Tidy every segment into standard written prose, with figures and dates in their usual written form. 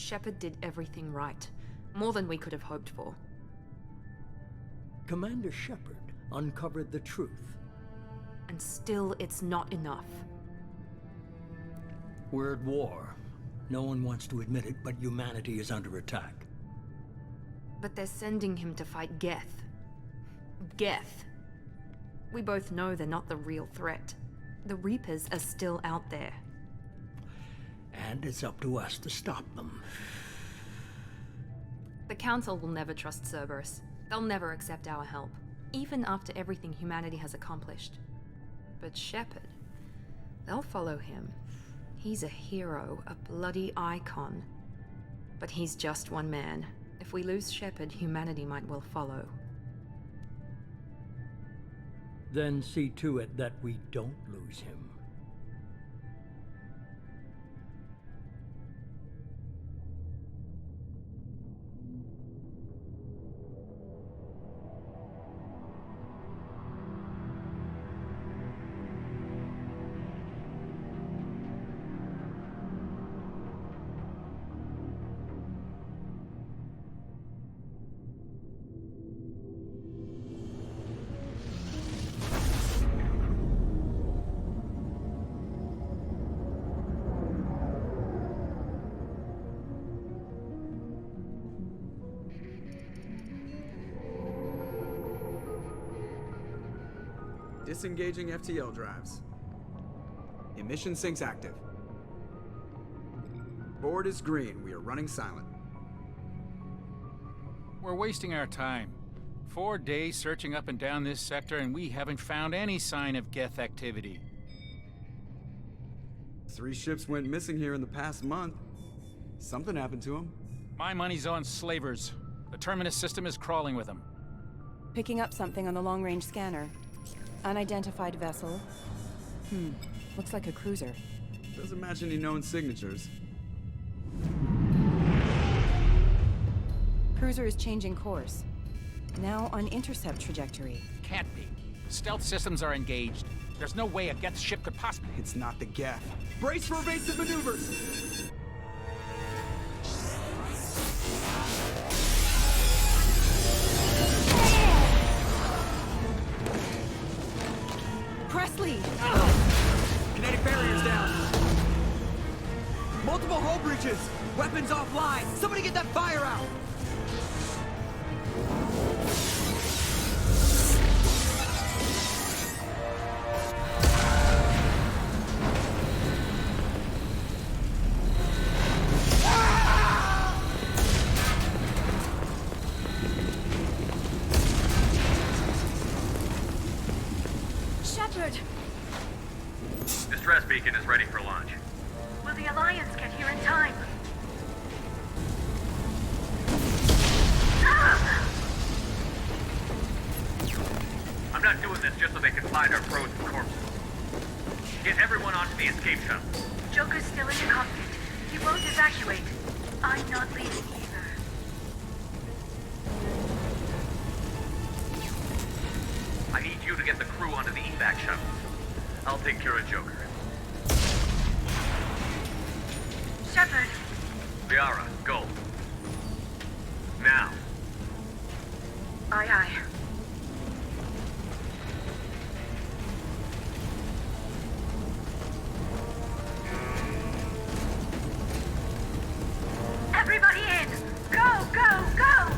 Shepard did everything right. More than we could have hoped for. Commander Shepard uncovered the truth. And still, it's not enough. We're at war. No one wants to admit it, but humanity is under attack. But they're sending him to fight Geth. Geth. We both know they're not the real threat. The Reapers are still out there. And it's up to us to stop them. The Council will never trust Cerberus. They'll never accept our help, even after everything humanity has accomplished. But Shepard, they'll follow him. He's a hero, a bloody icon. But he's just one man. If we lose Shepard, humanity might well follow. Then see to it that we don't lose him. Disengaging FTL drives. Emission sinks active. Board is green. We are running silent. We're wasting our time. 4 days searching up and down this sector, and we haven't found any sign of Geth activity. 3 ships went missing here in the past month. Something happened to them. My money's on slavers. The Terminus system is crawling with them. Picking up something on the long-range scanner. Unidentified vessel. Looks like a cruiser. Doesn't match any known signatures. Cruiser is changing course. Now on intercept trajectory. Can't be. Stealth systems are engaged. There's no way a Geth ship could possibly... It's not the Geth. Brace for evasive maneuvers! Presley! Kinetic barriers down. Multiple hull breaches. Weapons offline. Somebody get that fire out. Shepard! Distress beacon is ready for launch. Will the Alliance get here in time? I'm not doing this just so they can find our frozen corpses. Get everyone onto the escape shuttle. Joker's still in the cockpit. He won't evacuate. I'm not leaving either. I need you to get the crew onto the evac shuttle. I'll take care of Joker. Shepard! Liara, go. Now. Aye, aye. Everybody in! Go, go, go!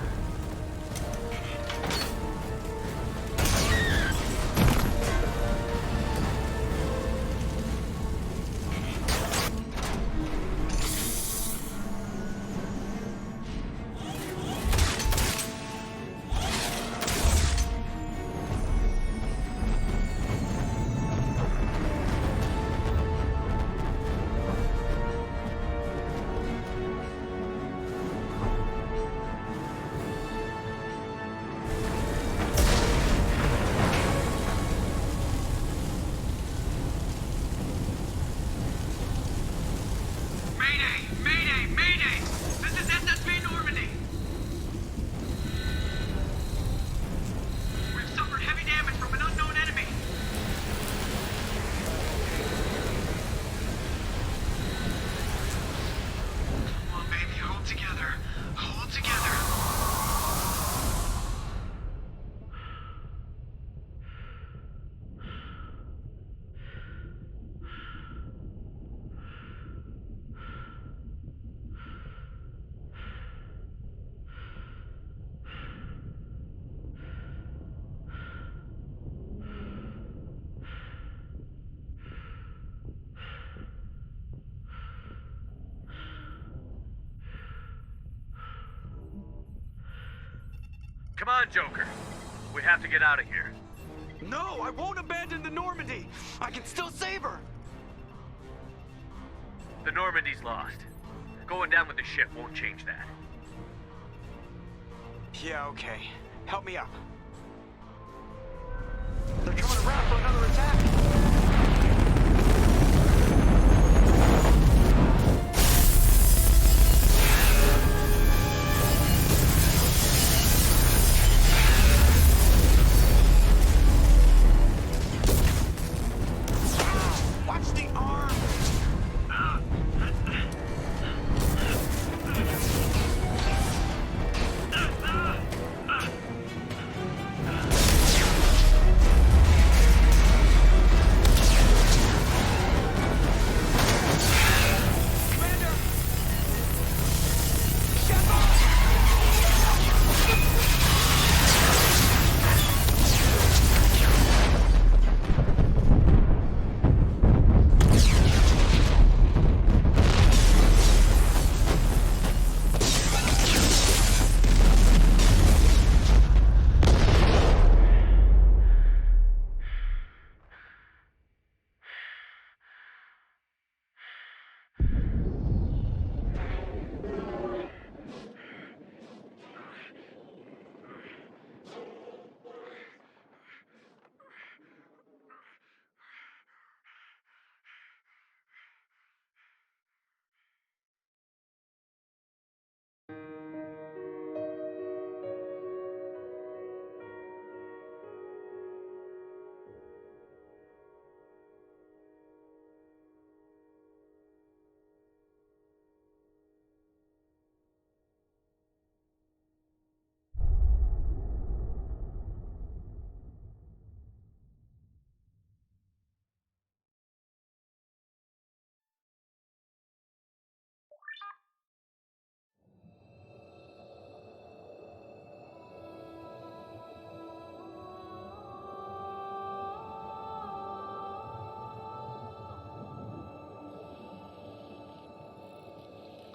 Come on, Joker. We have to get out of here. No, I won't abandon the Normandy. I can still save her. The Normandy's lost. Going down with the ship won't change that. Yeah, okay. Help me up. They're coming around for another attack. Watch the arm!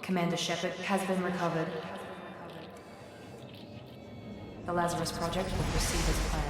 Commander Shepard has been recovered. The Lazarus Project will proceed as planned.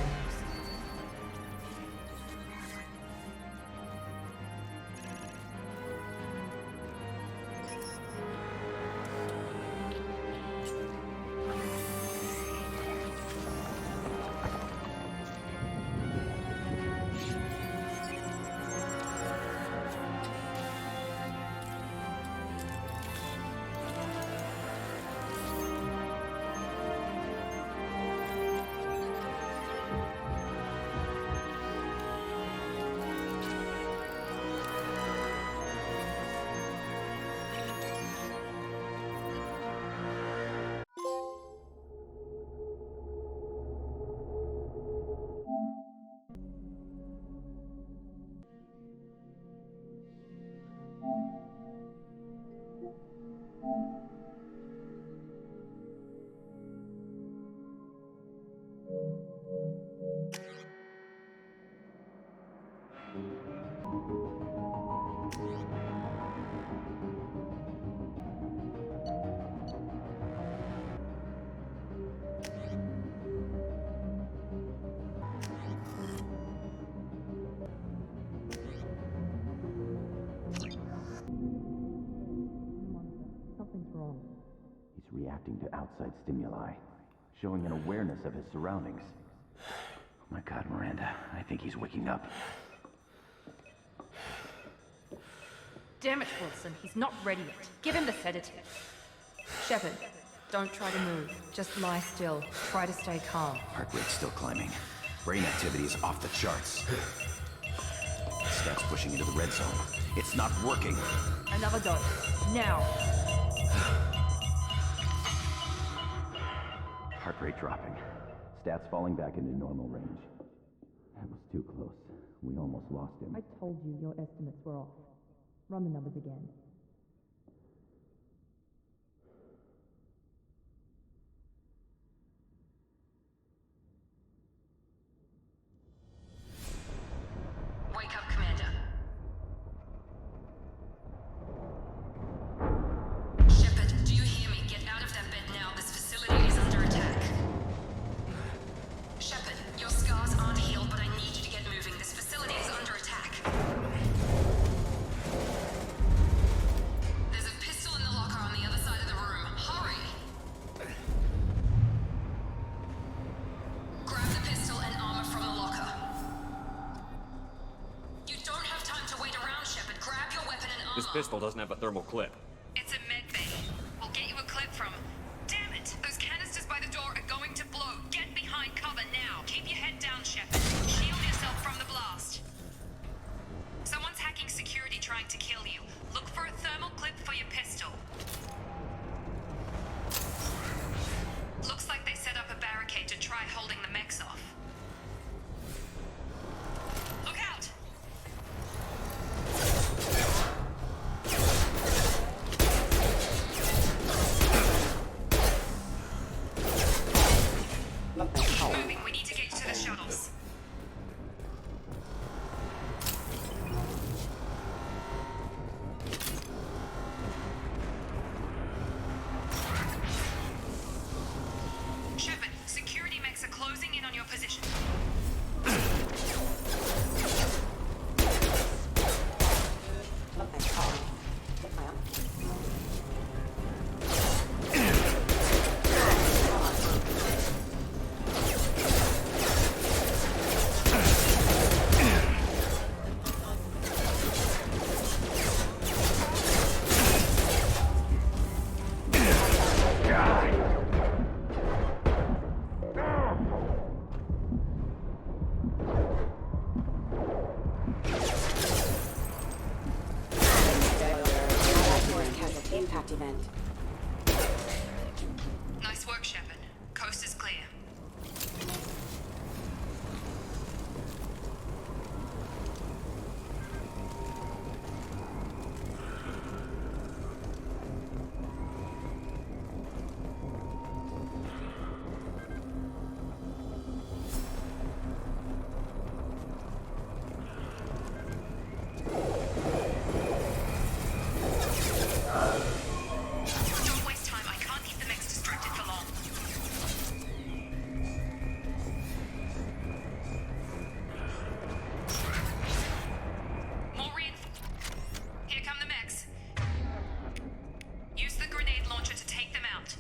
He's reacting to outside stimuli, showing an awareness of his surroundings. Oh my God, Miranda, I think he's waking up. Damn it, Wilson, he's not ready yet. Give him the sedative. Shepard, don't try to move. Just lie still. Try to stay calm. Heart rate's still climbing. Brain activity is off the charts. Stats pushing into the red zone. It's not working. Another dose. Now. Heart rate dropping. Stats falling back into normal range. That was too close. We almost lost him. I told you your estimates were off. Run the numbers again. Wake up, Commander. Shepard, do you hear me? Get out of that bed now. This facility is under attack. This pistol doesn't have a thermal clip. It's a med bay. We'll get you a clip from... Damn it! Those canisters by the door are going to blow. Get behind cover now. Keep your head down, Shepard. Shield yourself from the blast. Someone's hacking security trying to kill you. Look for a thermal clip for your pistol. Looks like they set up a barricade to try holding the mechs off. Look out! Moving, we need to get you to the shuttles. Shepard, security mechs are closing in on your position. Impact event. Nice work, Shepard. Coast is clear. Don't waste time. I can't keep the mechs distracted for long. More Here come the mechs. Use the grenade launcher to take them out.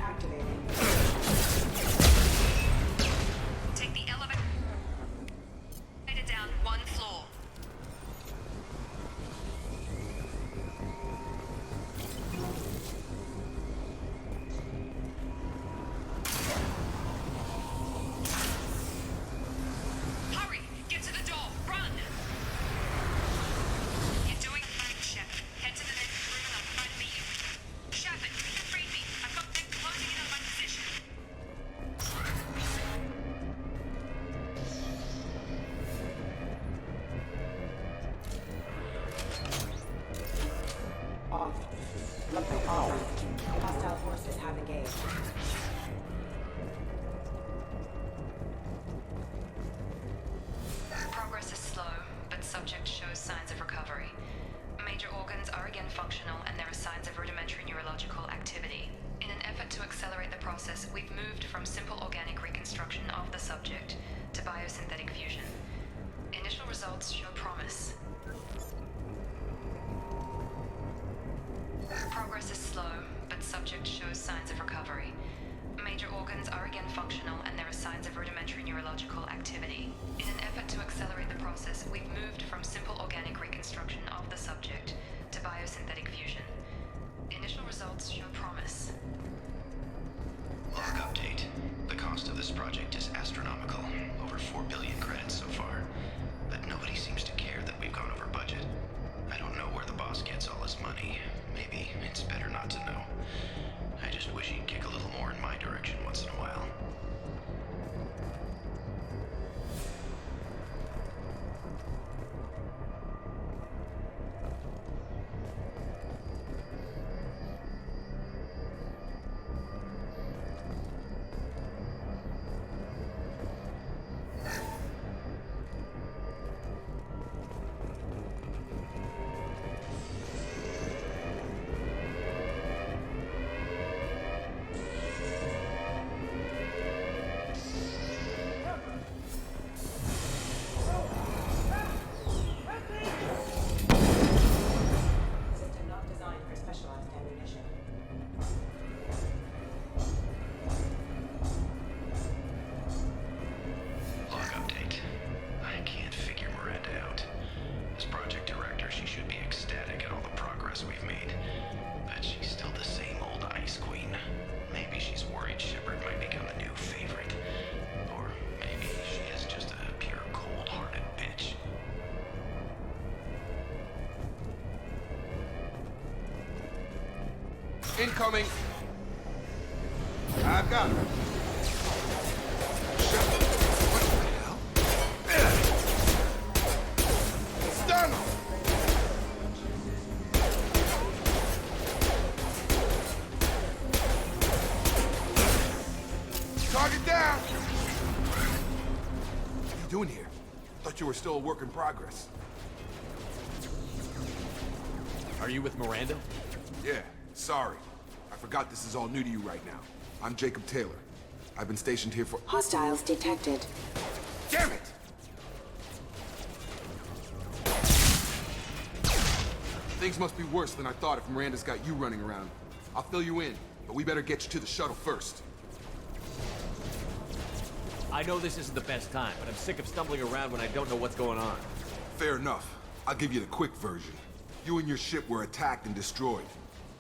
Activating. Take the elevator down one floor. Hurry! Get to the door! Run! You're doing fine, Shepard. Head to the next room and I'll try to meet you. Shepard, read me. I've got them closing in on my position. Off. Hostile forces have engaged. Progress is slow, but subject shows signs of recovery. Major organs are again functional, and there are signs of rudimentary neurological activity. In an effort to accelerate the process, we've moved from simple organic reconstruction of the subject to biosynthetic fusion. Initial results show promise. Progress is slow, but subject shows signs of recovery. Major organs are again functional, and there are signs of rudimentary neurological activity. In an effort to accelerate the process, we've moved from simple organic reconstruction of the subject to biosynthetic fusion. Initial results show promise. Log update. The cost of this project is astronomical. Over 4 billion credits so far. But nobody seems to care that we've gone over budget. I don't know where the boss gets all his money. Maybe it's better not to know. I just wish he'd kick a little more in my direction once in a while. Incoming. I've got him. Shut up. What the hell? Stun him! Target down! What are you doing here? Thought you were still a work in progress. Are you with Miranda? Yeah, sorry. I forgot this is all new to you right now. I'm Jacob Taylor. I've been stationed here for— Hostiles detected. Damn it! Things must be worse than I thought if Miranda's got you running around. I'll fill you in, but we better get you to the shuttle first. I know this isn't the best time, but I'm sick of stumbling around when I don't know what's going on. Fair enough. I'll give you the quick version. You and your ship were attacked and destroyed.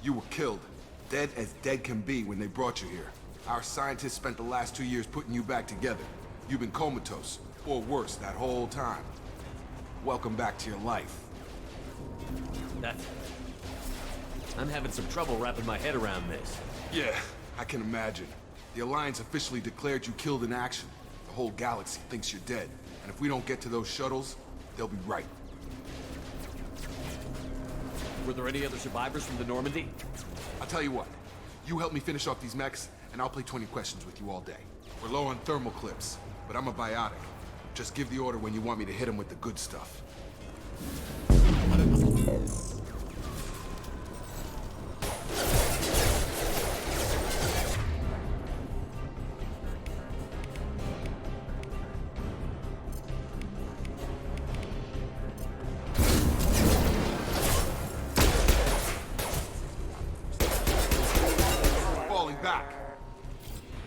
You were killed. Dead as dead can be when they brought you here. Our scientists spent the last 2 years putting you back together. You've been comatose, or worse, that whole time. Welcome back to your life. I'm having some trouble wrapping my head around this. Yeah, I can imagine. The Alliance officially declared you killed in action. The whole galaxy thinks you're dead. And if we don't get to those shuttles, they'll be right. Were there any other survivors from the Normandy? I'll tell you what. You help me finish off these mechs, and I'll play 20 questions with you all day. We're low on thermal clips, but I'm a biotic. Just give the order when you want me to hit them with the good stuff.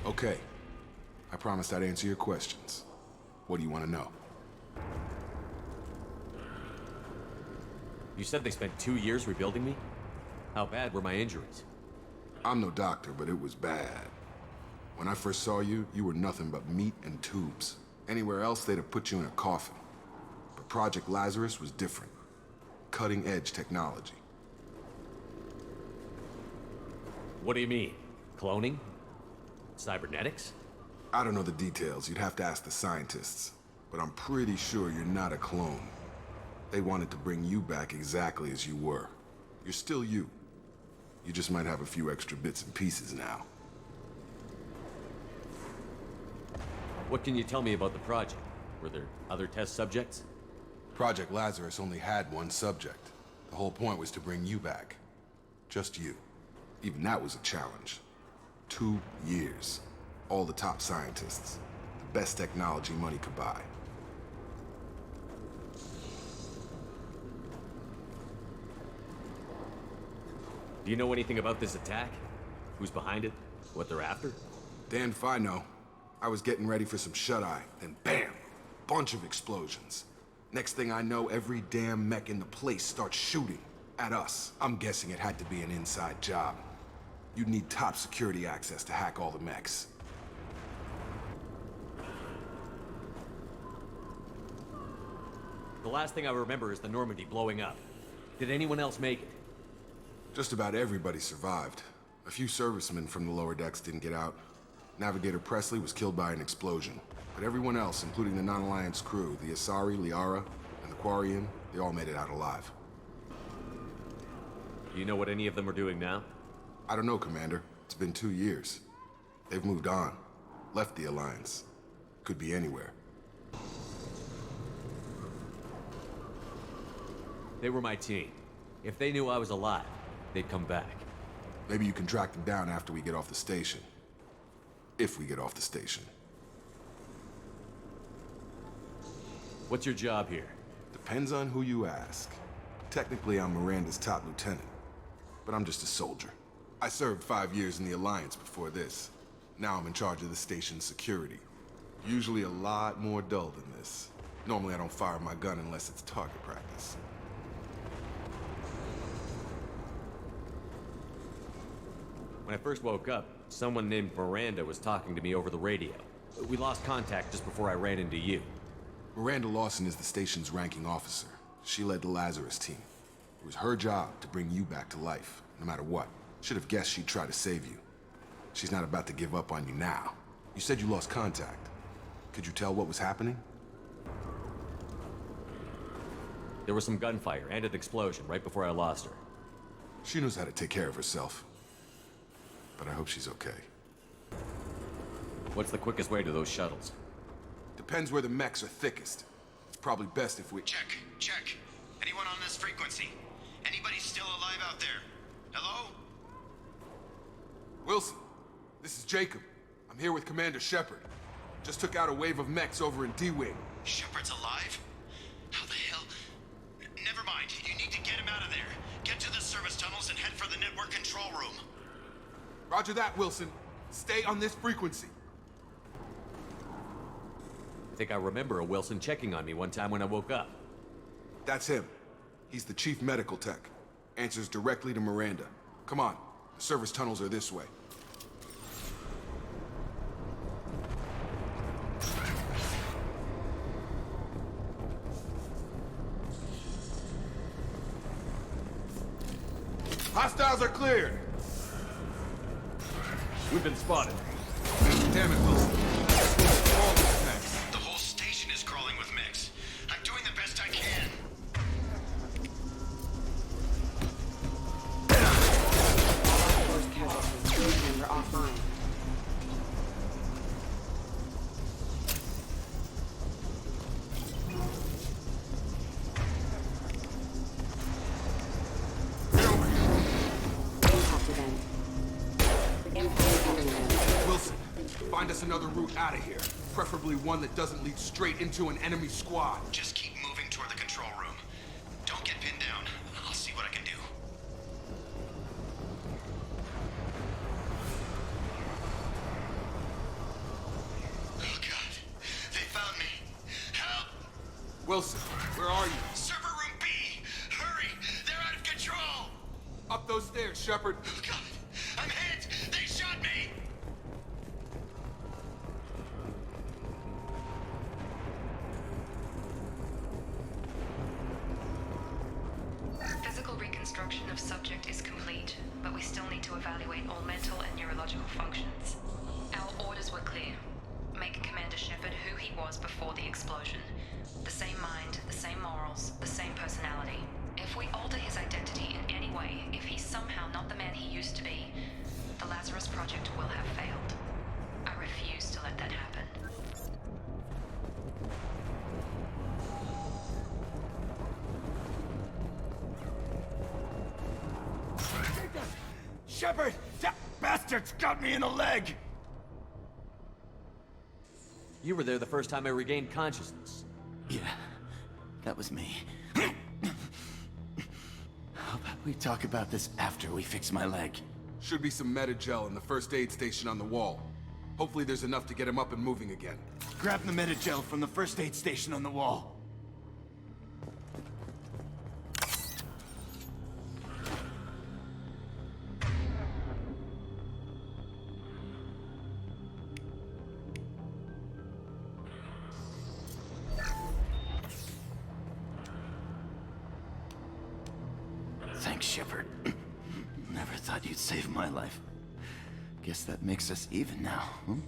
Okay. I promised I'd answer your questions. What do you want to know? You said they spent 2 years rebuilding me? How bad were my injuries? I'm no doctor, but it was bad. When I first saw you, you were nothing but meat and tubes. Anywhere else, they'd have put you in a coffin. But Project Lazarus was different. Cutting-edge technology. What do you mean? Cloning? Cybernetics? I don't know the details. You'd have to ask the scientists. But I'm pretty sure you're not a clone. They wanted to bring you back exactly as you were. You're still you. You just might have a few extra bits and pieces now. What can you tell me about the project? Were there other test subjects? Project Lazarus only had one subject. The whole point was to bring you back. Just you. Even that was a challenge. 2 years. All the top scientists. The best technology money could buy. Do you know anything about this attack? Who's behind it? What they're after? Damned if I know. I was getting ready for some shut-eye, then bam! Bunch of explosions. Next thing I know, every damn mech in the place starts shooting at us. I'm guessing it had to be an inside job. You'd need top security access to hack all the mechs. The last thing I remember is the Normandy blowing up. Did anyone else make it? Just about everybody survived. A few servicemen from the lower decks didn't get out. Navigator Presley was killed by an explosion. But everyone else, including the non-Alliance crew, the Asari, Liara, and the Quarian, they all made it out alive. Do you know what any of them are doing now? I don't know, Commander. It's been 2 years. They've moved on. Left the Alliance. Could be anywhere. They were my team. If they knew I was alive, they'd come back. Maybe you can track them down after we get off the station. If we get off the station. What's your job here? Depends on who you ask. Technically, I'm Miranda's top lieutenant. But I'm just a soldier. I served 5 years in the Alliance before this. Now I'm in charge of the station's security. Usually a lot more dull than this. Normally I don't fire my gun unless it's target practice. When I first woke up, someone named Miranda was talking to me over the radio. We lost contact just before I ran into you. Miranda Lawson is the station's ranking officer. She led the Lazarus team. It was her job to bring you back to life, no matter what. Should have guessed she'd try to save you. She's not about to give up on you now. You said you lost contact. Could you tell what was happening? There was some gunfire and an explosion right before I lost her. She knows how to take care of herself. But I hope she's okay. What's the quickest way to those shuttles? Depends where the mechs are thickest. It's probably best if we... Check. Anyone on this frequency? Anybody still alive out there? Hello? Wilson, this is Jacob. I'm here with Commander Shepard. Just took out a wave of mechs over in D-Wing. Shepard's alive? How the hell? Never mind. You need to get him out of there. Get to the service tunnels and head for the network control room. Roger that, Wilson. Stay on this frequency. I think I remember a Wilson checking on me one time when I woke up. That's him. He's the chief medical tech. Answers directly to Miranda. Come on. The service tunnels are this way. Hostiles are cleared! We've been spotted. Damn it, Wilson. All these mechs. The whole station is crawling with mechs. I'm doing the best I can. Force casualties. Remember offline. Wilson, find us another route out of here. Preferably one that doesn't lead straight into an enemy squad. Just keep moving toward the control room. Don't get pinned down. I'll see what I can do. Oh God, they found me. Help! Wilson, where are you? Server room B! Hurry! They're out of control! Up those stairs, Shepard. Oh God, I'm hit! They shot me! Physical reconstruction of subject is complete, but we still need to evaluate all mental and neurological functions. Our orders were clear. Make Commander Shepard who he was before the explosion. The same mind, the same morals, the same personality. If we alter his identity in any way, if he's somehow not the man he used to be, the Lazarus Project will have failed. I refuse to let that happen. Shepard! That bastard's got me in the leg! You were there the first time I regained consciousness. Yeah, that was me. How about we talk about this after we fix my leg? Should be some Metagel in the first aid station on the wall. Hopefully there's enough to get him up and moving again. Grab the Metagel from the first aid station on the wall. Thanks, Shepard. Never thought you'd save my life. Guess that makes us even now, hmm?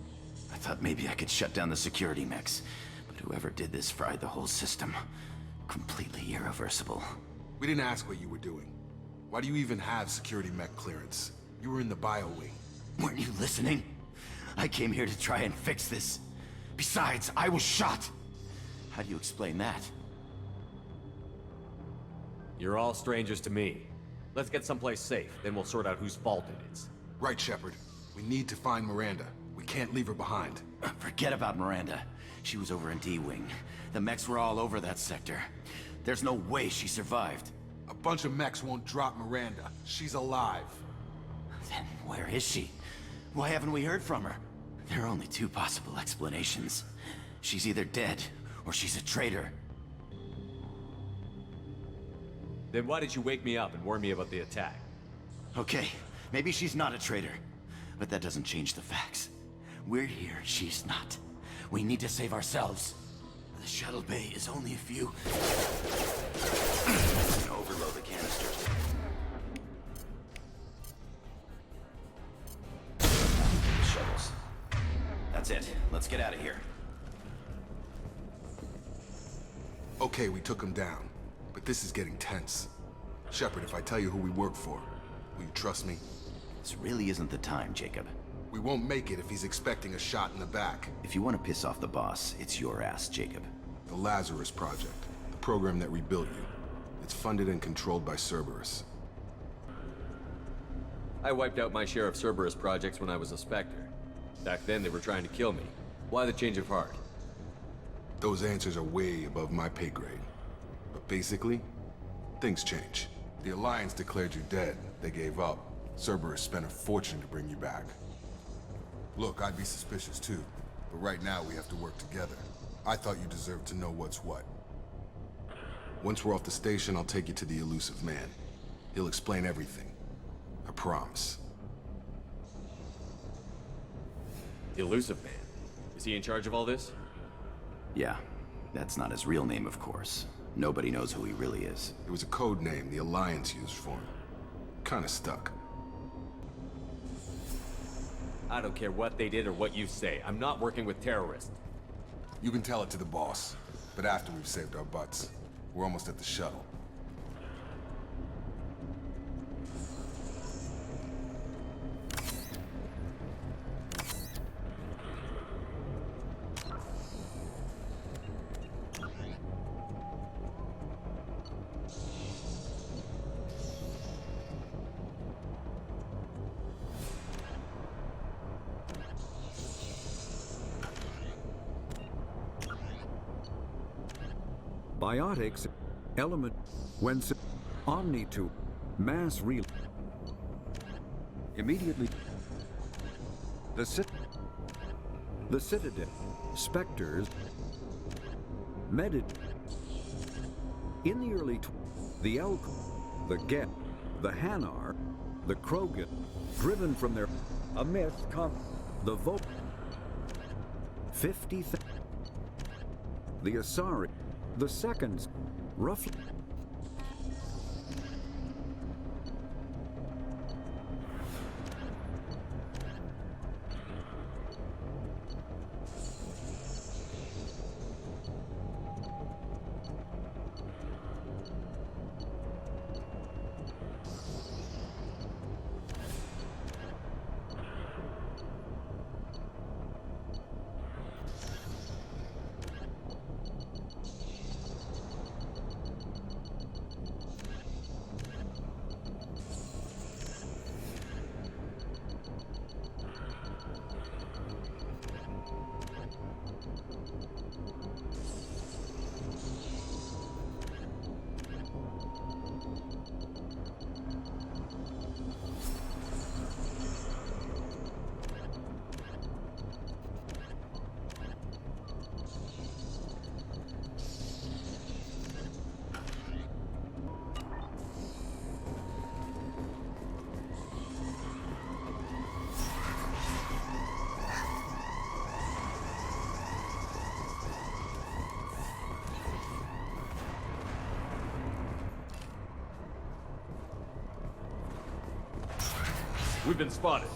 I thought maybe I could shut down the security mechs, but whoever did this fried the whole system. Completely irreversible. We didn't ask what you were doing. Why do you even have security mech clearance? You were in the bio wing. Weren't you listening? I came here to try and fix this. Besides, I was shot. How do you explain that? You're all strangers to me. Let's get someplace safe, then we'll sort out whose fault it is. Right, Shepard. We need to find Miranda. We can't leave her behind. Forget about Miranda. She was over in D-Wing. The mechs were all over that sector. There's no way she survived. A bunch of mechs won't drop Miranda. She's alive. Then where is she? Why haven't we heard from her? There are only two possible explanations. She's either dead, or she's a traitor. Then why did you wake me up and warn me about the attack? Okay, maybe she's not a traitor. But that doesn't change the facts. We're here, she's not. We need to save ourselves. The shuttle bay is only a few... Overload the canisters. get out of here. Okay, we took him down, but this is getting tense. Shepard, if I tell you who we work for, will you trust me? This really isn't the time, Jacob. We won't make it if he's expecting a shot in the back. If you want to piss off the boss, it's your ass, Jacob. The Lazarus Project, the program that rebuilt you. It's funded and controlled by Cerberus. I wiped out my share of Cerberus projects when I was a Spectre. Back then, they were trying to kill me. Why the change of heart? Those answers are way above my pay grade. But basically, things change. The Alliance declared you dead. They gave up. Cerberus spent a fortune to bring you back. Look, I'd be suspicious too, but right now we have to work together. I thought you deserved to know what's what. Once we're off the station, I'll take you to the elusive man. He'll explain everything. I promise. The elusive man? Is he in charge of all this? Yeah, that's not his real name, of course. Nobody knows who he really is. It was a code name the Alliance used for him. Kinda stuck. I don't care what they did or what you say. I'm not working with terrorists. You can tell it to the boss, but after we've saved our butts. We're almost at the shuttle. Biotics, element, when omni to mass real. Immediately, the Citadel, Spectres, Medid. In the early, the Elk, the Get, the Hanar, the Krogan, driven from their a myth, the Vote, 50,000, the Asari. The seconds, roughly. We've been spotted.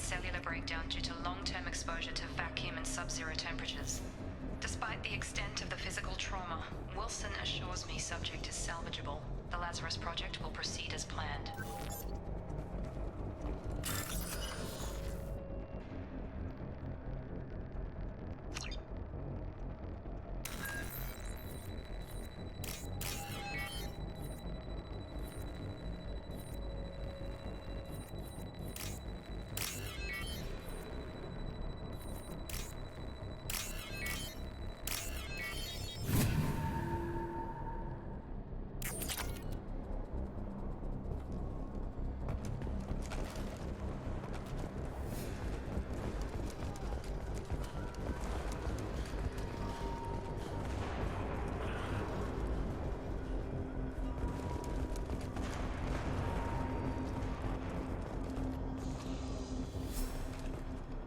cellular breakdown due to long-term exposure to vacuum and sub-zero temperatures. Despite the extent of the physical trauma, Wilson assures me subject is salvageable. The Lazarus Project will proceed as planned.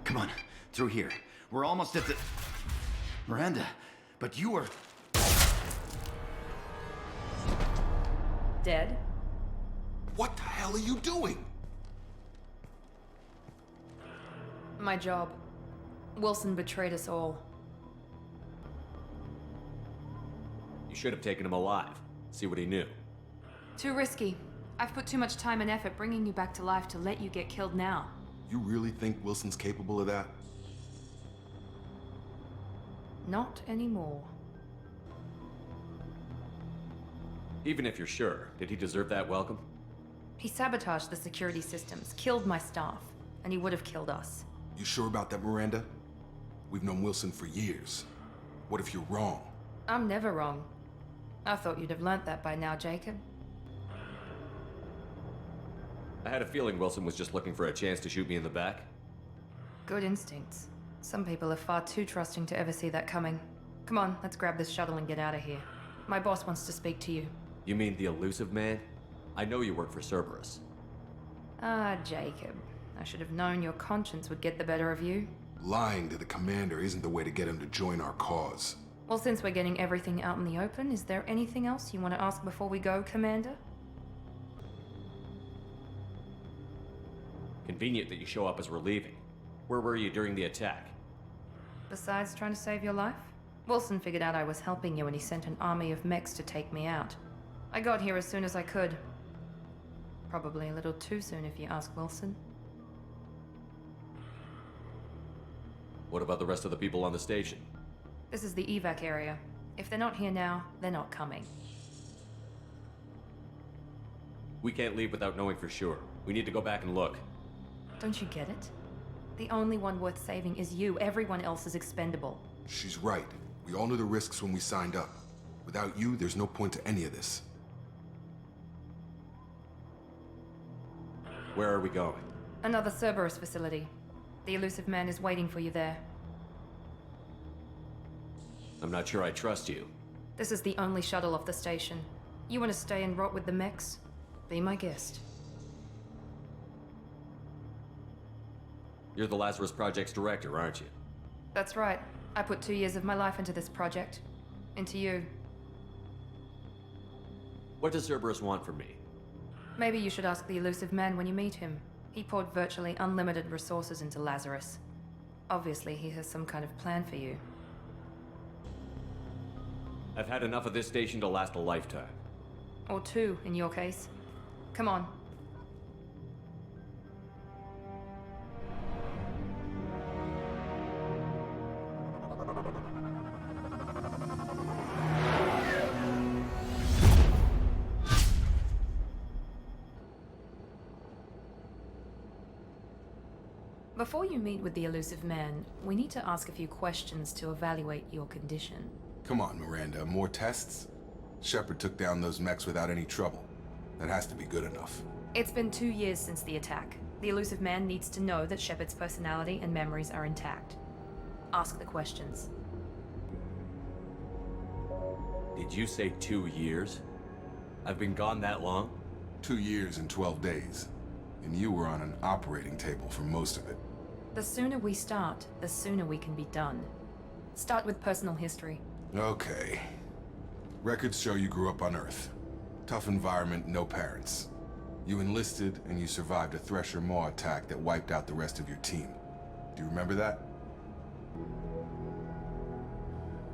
Come on, through here. We're almost at the... Miranda, but you are... Dead? What the hell are you doing? My job. Wilson betrayed us all. You should have taken him alive. See what he knew. Too risky. I've put too much time and effort bringing you back to life to let you get killed now. You really think Wilson's capable of that? Not anymore. Even if you're sure, did he deserve that welcome? He sabotaged the security systems, killed my staff, and he would have killed us. You sure about that, Miranda? We've known Wilson for years. What if you're wrong? I'm never wrong. I thought you'd have learnt that by now, Jacob. I had a feeling Wilson was just looking for a chance to shoot me in the back. Good instincts. Some people are far too trusting to ever see that coming. Come on, let's grab this shuttle and get out of here. My boss wants to speak to you. You mean the elusive man? I know you work for Cerberus. Ah, Jacob. I should have known your conscience would get the better of you. Lying to the commander isn't the way to get him to join our cause. Well, since we're getting everything out in the open, is there anything else you want to ask before we go, Commander? Convenient that you show up as we're leaving. Where were you during the attack? Besides trying to save your life? Wilson figured out I was helping you and he sent an army of mechs to take me out. I got here as soon as I could. Probably a little too soon if you ask Wilson. What about the rest of the people on the station? This is the evac area. If they're not here now, they're not coming. We can't leave without knowing for sure. We need to go back and look. Don't you get it? The only one worth saving is you. Everyone else is expendable. She's right. We all knew the risks when we signed up. Without you, there's no point to any of this. Where are we going? Another Cerberus facility. The elusive man is waiting for you there. I'm not sure I trust you. This is the only shuttle off the station. You want to stay and rot with the mechs? Be my guest. You're the Lazarus Project's director, aren't you? That's right. I put 2 years of my life into this project. Into you. What does Cerberus want from me? Maybe you should ask the elusive man when you meet him. He poured virtually unlimited resources into Lazarus. Obviously, he has some kind of plan for you. I've had enough of this station to last a lifetime. Or 2, in your case. Come on. Before you meet with the elusive man, we need to ask a few questions to evaluate your condition. Come on, Miranda. More tests? Shepard took down those mechs without any trouble. That has to be good enough. It's been 2 years since the attack. The elusive man needs to know that Shepard's personality and memories are intact. Ask the questions. Did you say 2 years? I've been gone that long? 2 years and 12 days. And you were on an operating table for most of it. The sooner we start, the sooner we can be done. Start with personal history. Okay. Records show you grew up on Earth. Tough environment, no parents. You enlisted and you survived a Thresher Maw attack that wiped out the rest of your team. Do you remember that?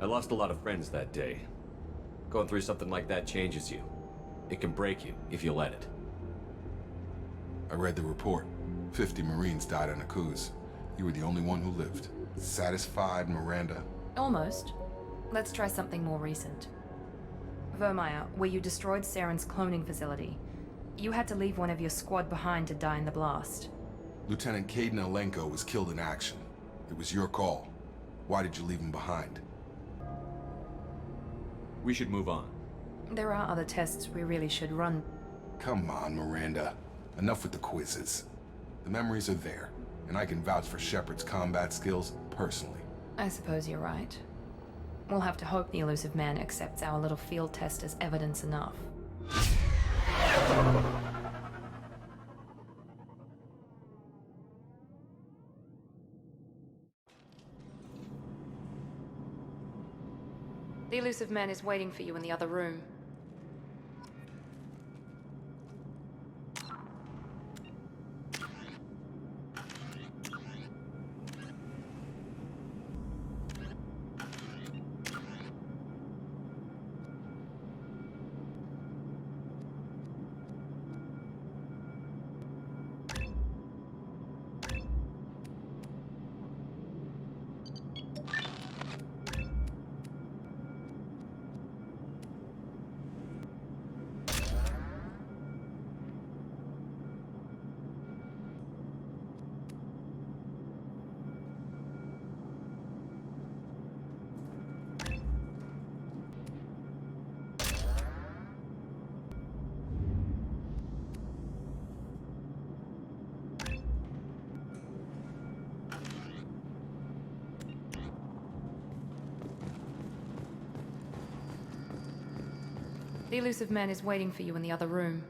I lost a lot of friends that day. Going through something like that changes you. It can break you if you let it. I read the report. 50 Marines died on Akuz. You were the only one who lived. Satisfied, Miranda? Almost. Let's try something more recent. Vermeer, where you destroyed Saren's cloning facility. You had to leave one of your squad behind to die in the blast. Lieutenant Caden Elenko was killed in action. It was your call. Why did you leave him behind? We should move on. There are other tests we really should run. Come on, Miranda. Enough with the quizzes. The memories are there, and I can vouch for Shepard's combat skills personally. I suppose you're right. We'll have to hope the elusive man accepts our little field test as evidence enough. The elusive man is waiting for you in the other room. The elusive man is waiting for you in the other room.